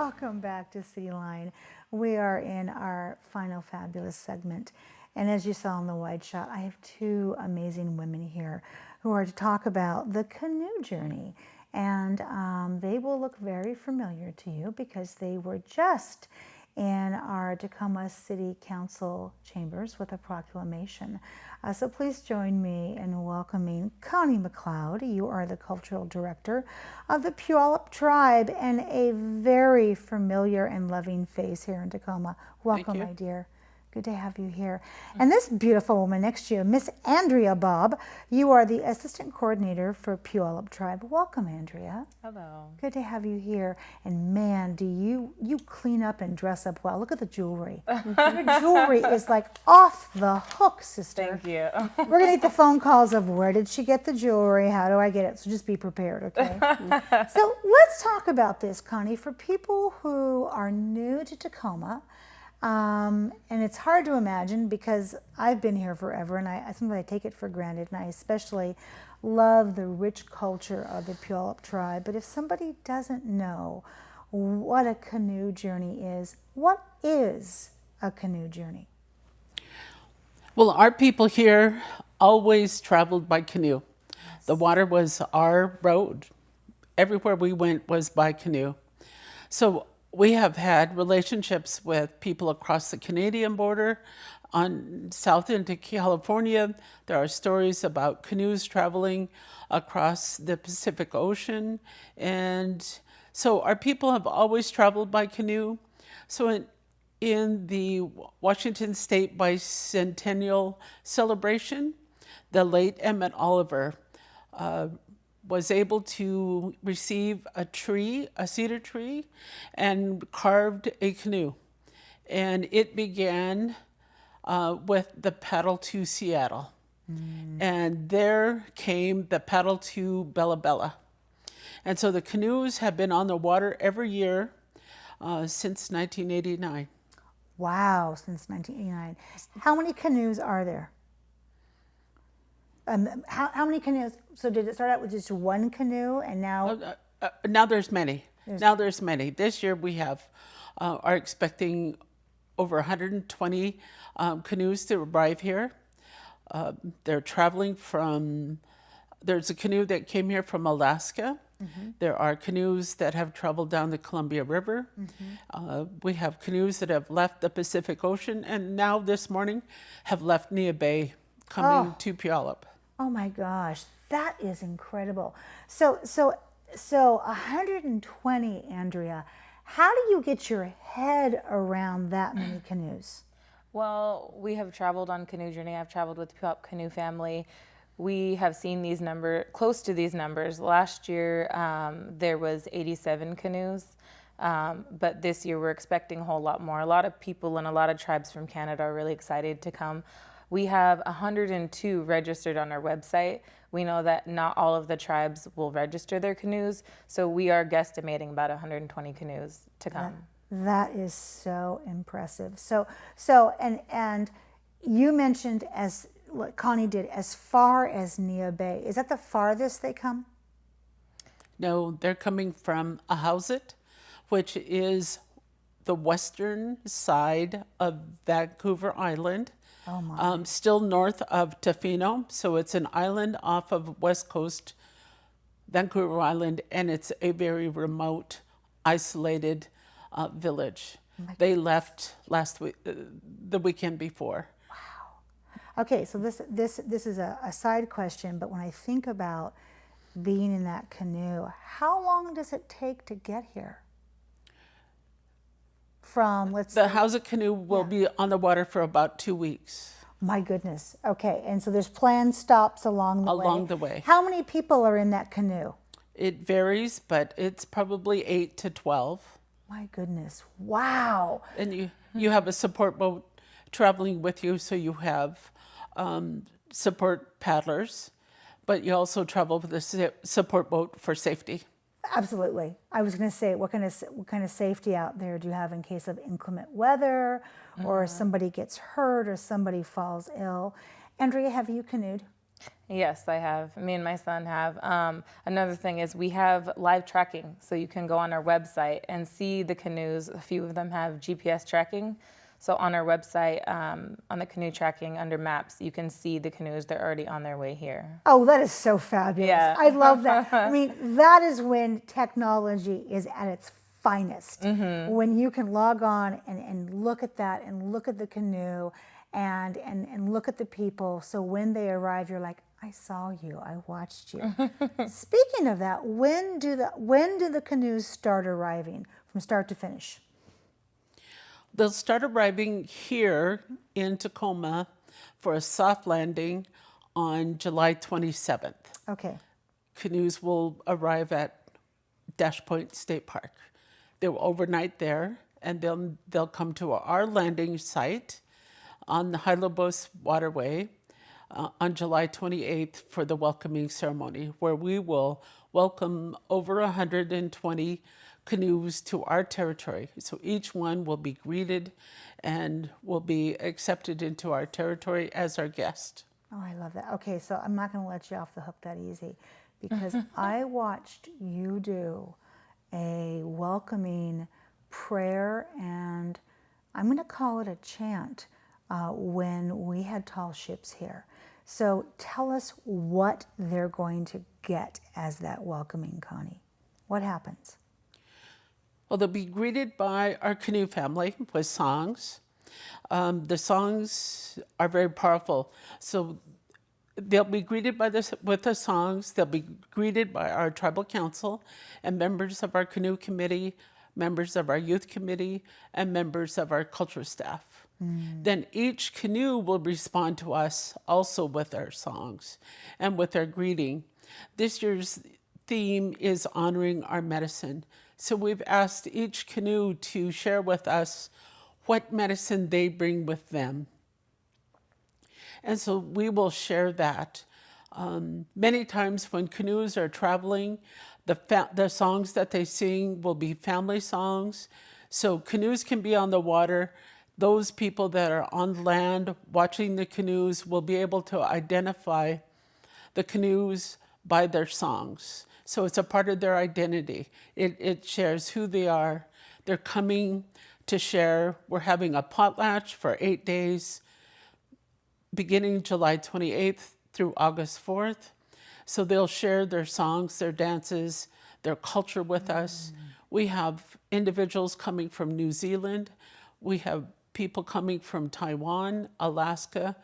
Welcome back to CityLine. We are in our final fabulous segment. And as you saw in the wide shot, I have two amazing women here who are to talk about the canoe journey. And they will look very familiar to you because they were just in our Tacoma City Council chambers with a proclamation. So please join me in welcoming Connie McCloud. You are the cultural director of the Puyallup Tribe and a very familiar and loving face here in Tacoma. Welcome, my dear. Good to have you here. And this beautiful woman next to you, Miss Andrea Bob, you are the assistant coordinator for Puyallup Tribe. Welcome, Andrea. Hello. Good to have you here. And man, do you clean up and dress up well. Look at the jewelry. Your jewelry is like off the hook, sister. Thank you. We're gonna get the phone calls of where did she get the jewelry? How do I get it? So just be prepared, okay? So let's talk about this, Connie. For people who are new to Tacoma, and it's hard to imagine because I've been here forever and I think I take it for granted, and I especially love the rich culture of the Puyallup Tribe. But if somebody doesn't know what a canoe journey is, what is a canoe journey? Well, our people here always traveled by canoe. Yes. The water was our road. Everywhere we went was by canoe. So we have had relationships with people across the Canadian border, on south into California. There are stories about canoes traveling across the Pacific Ocean. And so our people have always traveled by canoe. So in the Washington State Bicentennial celebration, the late Emmett Oliver was able to receive a tree, a cedar tree, and carved a canoe. And it began with the Paddle to Seattle. And there came the Paddle to Bella Bella. And so the canoes have been on the water every year since 1989. Wow, since 1989. How many canoes are there? How many canoes? So did it start out with just one canoe, and now? Now there's many. Now there's many. This year we are expecting over 120 canoes to arrive here. They're traveling there's a canoe that came here from Alaska. Mm-hmm. There are canoes that have traveled down the Columbia River. Mm-hmm. We have canoes that have left the Pacific Ocean, and now this morning have left Nia Bay coming to Puyallup. Oh my gosh, that is incredible. So 120, Andrea. How do you get your head around that many canoes? Well, we have traveled on Canoe Journey. I've traveled with the Puyallup Canoe family. We have seen these close to these numbers. Last year, there was 87 canoes. But this year we're expecting a whole lot more. A lot of people and a lot of tribes from Canada are really excited to come. We have 102 registered on our website. We know that not all of the tribes will register their canoes, so we are guesstimating about 120 canoes to come. That is so impressive. And you mentioned, as what Connie did, as far as Nia Bay. Is that the farthest they come? No, they're coming from Ahousaht, which is the western side of Vancouver Island. Oh my. Still north of Tofino, so it's an island off of West Coast Vancouver Island, and it's a very remote, isolated village. They left last week, the weekend before. Wow. Okay, so this is a side question, but when I think about being in that canoe, how long does it take to get here? From, let's say, the Ahousaht canoe will be on the water for about 2 weeks. My goodness. Okay, and so there's planned stops along the way. How many people are in that canoe? It varies, but it's probably 8 to 12. My goodness. Wow. And you have a support boat traveling with you, so you have support paddlers, but you also travel with a support boat for safety. Absolutely. I was going to say, what kind of safety out there do you have in case of inclement weather, or somebody gets hurt, or somebody falls ill? Andrea, have you canoed? Yes, I have. Me and my son have. Another thing is we have live tracking, so you can go on our website and see the canoes. A few of them have GPS tracking. So on our website, on the canoe tracking under maps, you can see the canoes. They're already on their way here. Oh, that is so fabulous. Yeah. I love that. I mean, that is when technology is at its finest. When you can log on and look at that and look at the canoe and look at the people. So when they arrive, you're like, I saw you, I watched you. Speaking of that, when do the canoes start arriving from start to finish? They'll start arriving here in Tacoma for a soft landing on July 27th. Okay. Canoes will arrive at Dash Point State Park. They'll overnight there, and they'll come to our landing site on the Hylobos Waterway on July 28th for the welcoming ceremony, where we will welcome over 120 canoes to our territory. So each one will be greeted and will be accepted into our territory as our guest. Oh, I love that. Okay, so I'm not going to let you off the hook that easy because I watched you do a welcoming prayer, and I'm going to call it a chant when we had Tall Ships here. So tell us what they're going to get as that welcoming, Connie. What happens? Well, they'll be greeted by our canoe family with songs. The songs are very powerful. So they'll be greeted with the songs. They'll be greeted by our tribal council and members of our canoe committee, members of our youth committee, and members of our culture staff. Then each canoe will respond to us also with their songs and with their greeting. This year's theme is honoring our medicine. So we've asked each canoe to share with us what medicine they bring with them. And so we will share that. Many times when canoes are traveling, the songs that they sing will be family songs. So canoes can be on the water. Those people that are on land watching the canoes will be able to identify the canoes by their songs. So it's a part of their identity. It shares who they are. They're coming to share. We're having a potlatch for 8 days, beginning July 28th through August 4th. So they'll share their songs, their dances, their culture with us. We have individuals coming from New Zealand. We have people coming from Taiwan, Alaska,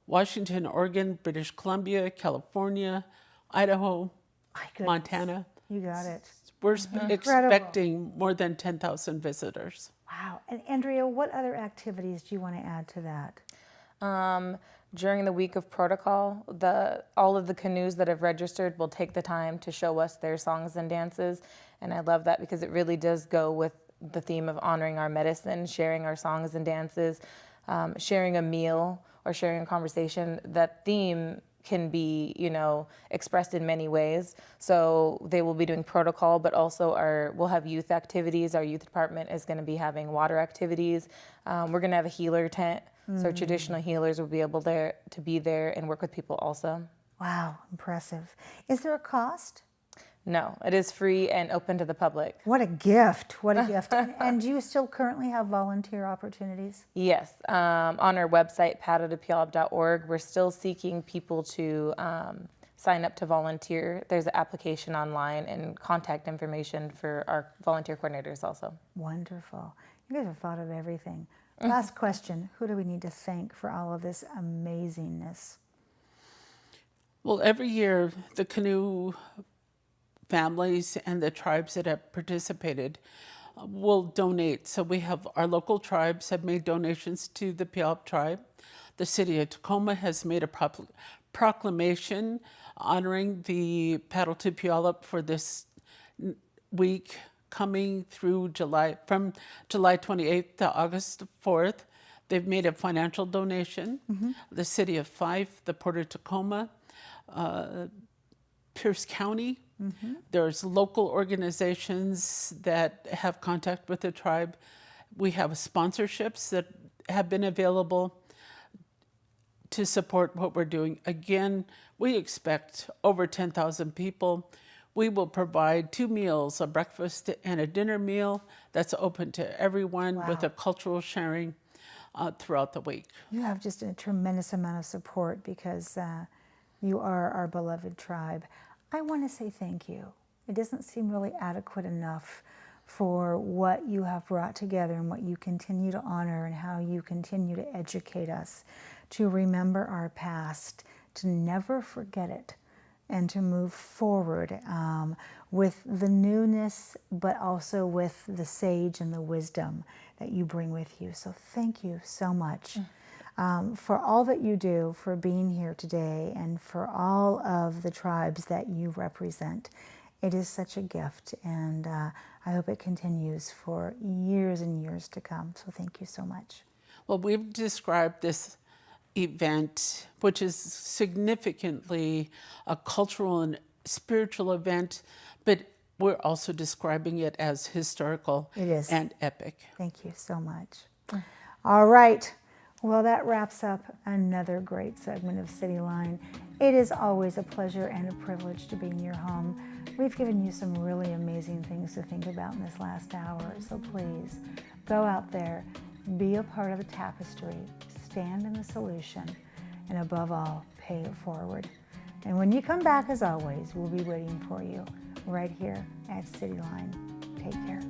Washington, Oregon, British Columbia, California, Idaho, My goodness. Montana. You got it. We're Incredible. expecting more than 10,000 visitors. Wow. And Andrea, what other activities do you want to add to that? During the week of protocol, all of the canoes that have registered will take the time to show us their songs and dances. And I love that because it really does go with the theme of honoring our medicine, sharing our songs and dances, sharing a meal or sharing a conversation. That theme can be, expressed in many ways. So they will be doing protocol, but also we'll have youth activities. Our youth department is going to be having water activities. We're going to have a healer tent. So traditional healers will be able to be there and work with people also. Wow, impressive. Is there a cost? No, it is free and open to the public. What a gift. What a gift. And do you still currently have volunteer opportunities? Yes, on our website, paddletopuyallup.org, we're still seeking people to sign up to volunteer. There's an application online and contact information for our volunteer coordinators also. Wonderful. You guys have thought of everything. Last question. Who do we need to thank for all of this amazingness? Well, every year the canoe families and the tribes that have participated will donate. So we have our local tribes have made donations to the Puyallup Tribe. The city of Tacoma has made a proclamation honoring the Paddle to Puyallup for this week coming through from July 28th to August 4th. They've made a financial donation. The city of Fife, the Port of Tacoma, Pierce County. There's local organizations that have contact with the tribe. We have sponsorships that have been available. to support what we're doing. Again, we expect over 10,000 people. We will provide 2 meals, a breakfast and a dinner meal that's open to everyone with Wow. a cultural sharing throughout the week. You have just a tremendous amount of support because you are our beloved tribe. I want to say thank you. It doesn't seem really adequate enough for what you have brought together and what you continue to honor and how you continue to educate us, to remember our past, to never forget it, and to move forward with the newness, but also with the sage and the wisdom that you bring with you. So thank you so much for all that you do, for being here today, and for all of the tribes that you represent. It is such a gift, and I hope it continues for years and years to come. So thank you so much. Well, we've described this event, which is significantly a cultural and spiritual event, but we're also describing it as historical It is. and epic. Thank you so much. All right. Well, that wraps up another great segment of CityLine. It is always a pleasure and a privilege to be in your home. We've given you some really amazing things to think about in this last hour, so please go out there, be a part of the tapestry, stand in the solution, and above all, pay it forward. And when you come back, as always, we'll be waiting for you right here at CityLine. Take care.